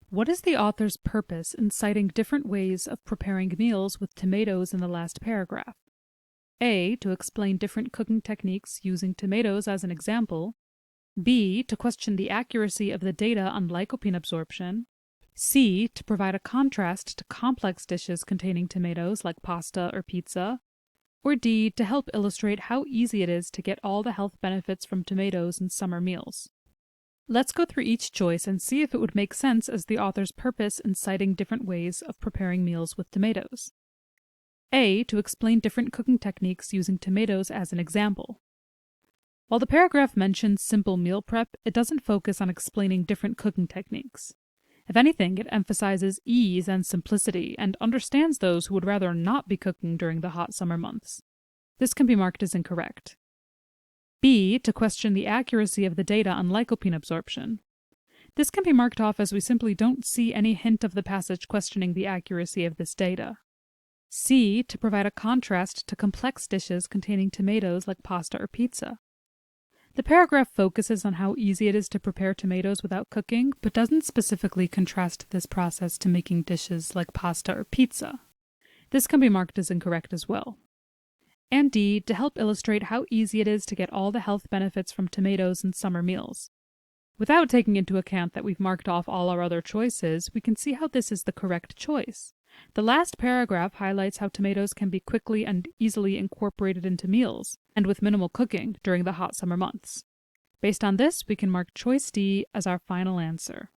What is the author's purpose in citing different ways of preparing meals with tomatoes in the last paragraph? A. To explain different cooking techniques using tomatoes as an example. B. To question the accuracy of the data on lycopene absorption. C. To provide a contrast to complex dishes containing tomatoes like pasta or pizza. Or D. To help illustrate how easy it is to get all the health benefits from tomatoes in summer meals. Let's go through each choice and see if it would make sense as the author's purpose in citing different ways of preparing meals with tomatoes. A. To explain different cooking techniques using tomatoes as an example. While the paragraph mentions simple meal prep, it doesn't focus on explaining different cooking techniques. If anything, it emphasizes ease and simplicity and understands those who would rather not be cooking during the hot summer months. This can be marked as incorrect. B. To question the accuracy of the data on lycopene absorption. This can be marked off as we simply don't see any hint of the passage questioning the accuracy of this data. C. To provide a contrast to complex dishes containing tomatoes like pasta or pizza. The paragraph focuses on how easy it is to prepare tomatoes without cooking, but doesn't specifically contrast this process to making dishes like pasta or pizza. This can be marked as incorrect as well. And D. To help illustrate how easy it is to get all the health benefits from tomatoes in summer meals. Without taking into account that we've marked off all our other choices, we can see how this is the correct choice. The last paragraph highlights how tomatoes can be quickly and easily incorporated into meals, and with minimal cooking during the hot summer months. Based on this, we can mark choice D as our final answer.